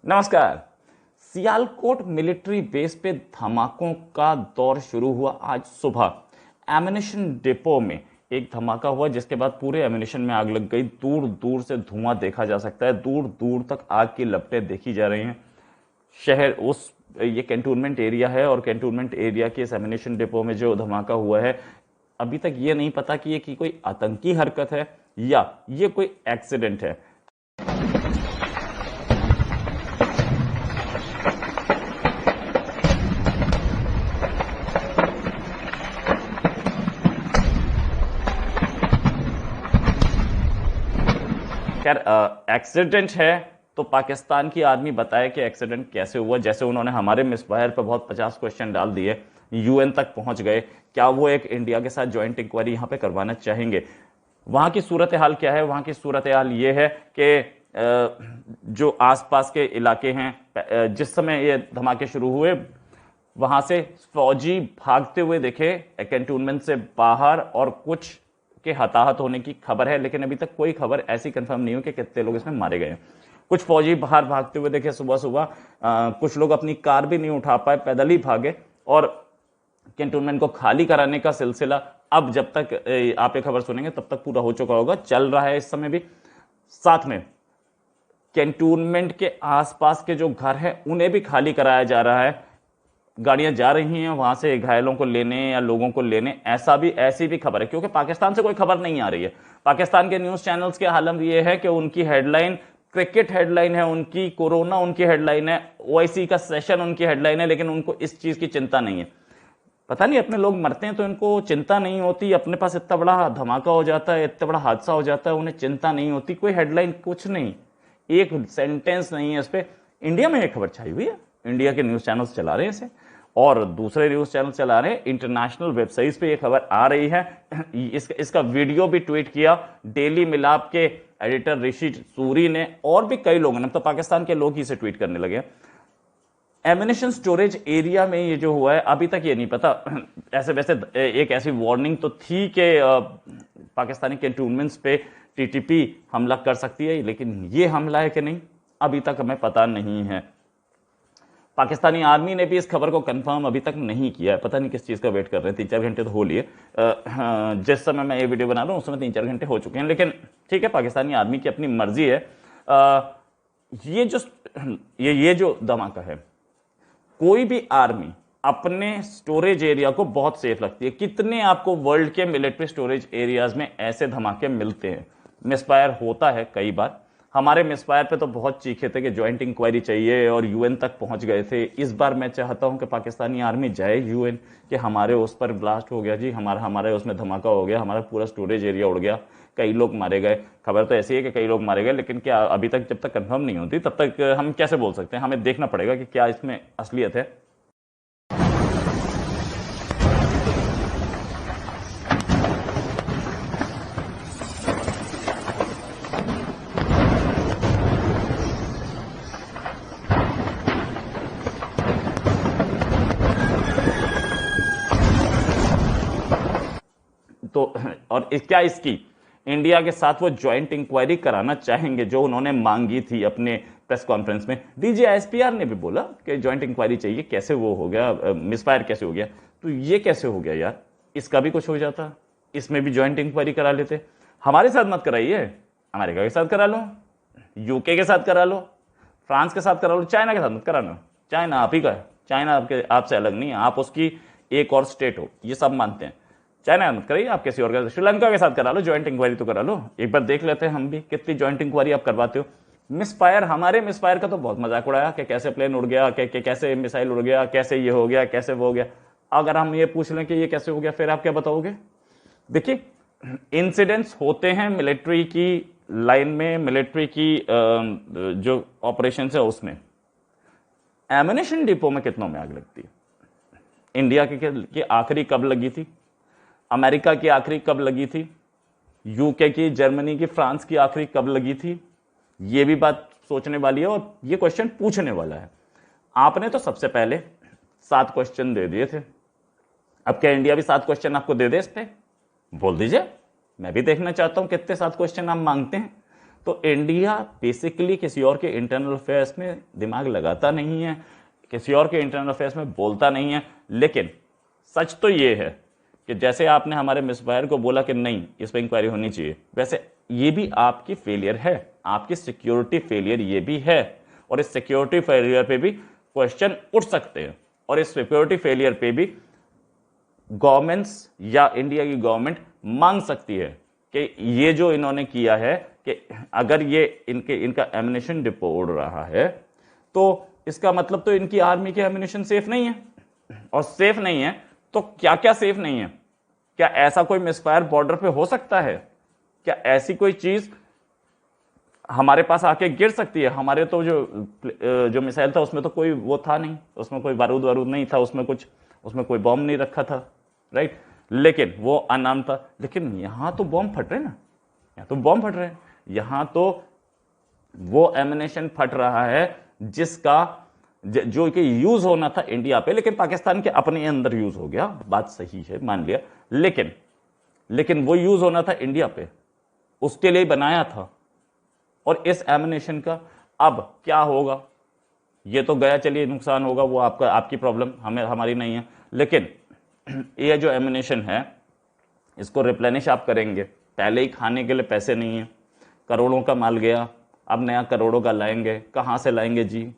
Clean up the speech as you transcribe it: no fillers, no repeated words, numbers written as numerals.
नमस्कार। Sialkot military base पे धमाकों का दौर शुरू हुआ आज सुबह। एमिनेशन डिपो में एक धमाका हुआ जिसके बाद पूरे एमिनेशन में आग लग गई। दूर दूर से धुआं देखा जा सकता है, दूर दूर तक आग की लपटें देखी जा रही हैं। शहर ये कैंटोनमेंट एरिया है और कैंटोनमेंट एरिया के इस एमिनेशन डिपो में जो धमाका हुआ है, अभी तक ये नहीं पता कि ये कोई आतंकी हरकत है या ये कोई एक्सीडेंट है। खैर एक्सीडेंट है तो पाकिस्तान की आर्मी बताए कि एक्सीडेंट कैसे हुआ। जैसे उन्होंने हमारे मिसफायर पर बहुत 50 क्वेश्चन डाल दिए, यूएन तक पहुंच गए। क्या वो एक इंडिया के साथ जॉइंट इंक्वायरी यहां पे करवाना चाहेंगे? वहां की सूरत हाल क्या है? वहां की सूरत हाल ये है कि जो आसपास के इलाके हैं, जिस समय ये धमाके शुरू हुए वहां से फौजी भागते हुए दिखे कैंटोनमेंट से बाहर, और कुछ के हताहत होने की खबर है, लेकिन अभी तक कोई खबर ऐसी कंफर्म नहीं हुई कि कितने लोग इसमें मारे गए। कुछ फौजी बाहर भागते हुए देखे सुबह सुबह। कुछ लोग अपनी कार भी नहीं उठा पाए, पैदल ही भागे, और कैंटोनमेंट को खाली कराने का सिलसिला अब जब तक आप ये खबर सुनेंगे तब तक पूरा हो चुका होगा, चल रहा है इस समय भी। साथ में कैंटोनमेंट के आसपास के जो घर हैं उन्हें भी खाली कराया जा रहा है। गाड़ियां जा रही हैं वहां से घायलों को लेने या लोगों को लेने, ऐसी भी खबर है, क्योंकि पाकिस्तान से कोई खबर नहीं आ रही है। पाकिस्तान के न्यूज चैनल्स के हालत ये है कि उनकी हेडलाइन क्रिकेट हेडलाइन है, उनकी कोरोना उनकी हेडलाइन है, ओआईसी का सेशन उनकी हेडलाइन है, लेकिन उनको इस चीज की चिंता नहीं है। पता नहीं, अपने लोग मरते हैं तो इनको चिंता नहीं होती, अपने पास इतना बड़ा धमाका हो जाता है, इतना बड़ा हादसा हो जाता है, उन्हें चिंता नहीं होती। कोई हेडलाइन कुछ नहीं, एक सेंटेंस नहीं है इस पे। इंडिया में एक खबर छाई हुई है, इंडिया के न्यूज चैनल्स चला रहे हैं इसे, और दूसरे न्यूज चैनल चला रहे हैं। इंटरनेशनल वेबसाइट्स पे ये खबर आ रही है। इसका वीडियो भी ट्वीट किया डेली मिलाप के एडिटर ऋषि सूरी ने, और भी कई लोगों ने, तो पाकिस्तान के लोग ही इसे ट्वीट करने लगे। एमिनेशन स्टोरेज एरिया में ये जो हुआ है अभी तक ये नहीं पता। ऐसे वैसे एक ऐसी वार्निंग तो थी कि पाकिस्तानी कैंटोनमेंट्स पे टीटीपी हमला कर सकती है, लेकिन ये हमला है कि नहीं अभी तक हमें पता नहीं है। पाकिस्तानी आर्मी ने भी इस खबर को कंफर्म अभी तक नहीं किया है, पता नहीं किस चीज का वेट कर रहे हैं। 3-4 घंटे तो हो लिए, जिस समय मैं ये वीडियो बना रहा हूं उस समय 3-4 घंटे हो चुके हैं, लेकिन ठीक है, पाकिस्तानी आर्मी की अपनी मर्जी है। ये जो धमाका है, कोई भी आर्मी अपने स्टोरेज एरिया को बहुत सेफ रखती है। कितने आपको वर्ल्ड के मिलिट्री स्टोरेज एरियाज में ऐसे धमाके मिलते हैं? मिसफायर होता है कई बार। हमारे मिसफायर पे तो बहुत चीखे थे कि ज्वाइंट इंक्वायरी चाहिए, और यूएन तक पहुंच गए थे। इस बार मैं चाहता हूं कि पाकिस्तानी आर्मी जाए यूएन, कि हमारे उस पर ब्लास्ट हो गया जी, हमारे उसमें धमाका हो गया, हमारा पूरा स्टोरेज एरिया उड़ गया, कई लोग मारे गए। खबर तो ऐसी है कि कई लोग मारे गए, लेकिन क्या अभी तक जब तक कंफर्म नहीं होती तब तक हम कैसे बोल सकते हैं? हमें देखना पड़ेगा कि क्या इसमें असलियत है। तो और क्या इसकी इंडिया के साथ वो ज्वाइंट इंक्वायरी कराना चाहेंगे जो उन्होंने मांगी थी अपने प्रेस कॉन्फ्रेंस में? डीजीएसपीआर ने भी बोला कि ज्वाइंट इंक्वायरी चाहिए। कैसे वो हो गया? मिसफायर कैसे हो गया? तो ये कैसे हो गया यार? इसका भी कुछ हो जाता, इसमें भी ज्वाइंट इंक्वायरी करा लेते। हमारे साथ मत कराइए, अमेरिका के साथ करा लो, यूके के साथ करा लो, फ्रांस के साथ करा लो, चाइना के साथ मत करा लो। चाइना आप ही का है, चाइना आपसे अलग नहीं है, आप उसकी एक और स्टेट हो, ये सब मानते हैं। चाइना मत कराइए, आप किसी और का, श्रीलंका के साथ करा लो, ज्वाइंट इंक्वायरी तो करा लो। एक बार देख लेते हैं हम भी कितनी ज्वाइंट इंक्वायरी आप करवाते हो। मिसफायर, हमारे मिसफायर का तो बहुत मजाक उड़ाया कि कैसे प्लेन उड़ गया, कैसे मिसाइल उड़ गया, कैसे ये हो गया, कैसे वो हो गया। अगर हम ये पूछ लें कि ये कैसे हो गया, फिर आप क्या बताओगे? देखिए, इंसिडेंट्स होते हैं मिलिट्री की लाइन में, मिलिट्री की जो ऑपरेशन है उसमें। एमिनेशन डिपो में कितनों में आग लगती है? इंडिया की आखिरी कब लगी थी? अमेरिका की आखिरी कब लगी थी? यूके की, जर्मनी की, फ्रांस की आखिरी कब लगी थी? ये भी बात सोचने वाली है, और ये क्वेश्चन पूछने वाला है। आपने तो सबसे पहले 7 क्वेश्चन दे दिए थे, अब क्या इंडिया भी 7 क्वेश्चन आपको दे दे? इस पे बोल दीजिए, मैं भी देखना चाहता हूं कितने 7 क्वेश्चन आप मांगते हैं। तो इंडिया बेसिकली किसी और के इंटरनल अफेयर्स में दिमाग लगाता नहीं है, किसी और के इंटरनल अफेयर्स में बोलता नहीं है। लेकिन सच तो ये है कि जैसे आपने हमारे मिसफायर को बोला कि नहीं इस पर इंक्वायरी होनी चाहिए, वैसे ये भी आपकी फेलियर है, आपकी सिक्योरिटी फेलियर ये भी है, और इस सिक्योरिटी फेलियर पे भी क्वेश्चन उठ सकते हैं, और इस सिक्योरिटी फेलियर पे भी गवर्नमेंट्स या इंडिया की गवर्नमेंट मांग सकती है कि ये जो इन्होंने किया है कि अगर ये इनका एमिनेशन डिपो उड़ रहा है तो इसका मतलब तो इनकी आर्मी के एमिनेशन सेफ नहीं है, और सेफ नहीं है तो क्या क्या सेफ नहीं है? क्या ऐसा कोई मिसफायर बॉर्डर पे हो सकता है? क्या ऐसी कोई चीज हमारे पास आके गिर सकती है? हमारे तो जो मिसाइल था उसमें तो कोई वो था नहीं, उसमें कोई बारूद वारूद नहीं था, उसमें कोई बॉम्ब नहीं रखा था, राइट? लेकिन वो अनाम था। लेकिन यहां तो बॉम्ब फट रहे हैं ना, यहां तो बॉम्ब फट रहे हैं, यहां तो वो एमिनेशन फट रहा है जिसका जो कि यूज होना था इंडिया पे, लेकिन पाकिस्तान के अपने अंदर यूज हो गया, बात सही है, मान लिया। लेकिन वो यूज होना था इंडिया पे, उसके लिए बनाया था। और इस एमिनेशन का अब क्या होगा ये तो गया, चलिए नुकसान होगा वो आपकी प्रॉब्लम, हमारी नहीं है। लेकिन ये जो एमिनेशन है इसको रिप्लेनिश आप करेंगे, पहले ही खाने के लिए पैसे नहीं है, करोड़ों का माल गया, अब नया करोड़ों का लाएंगे, कहां से लाएंगे जी?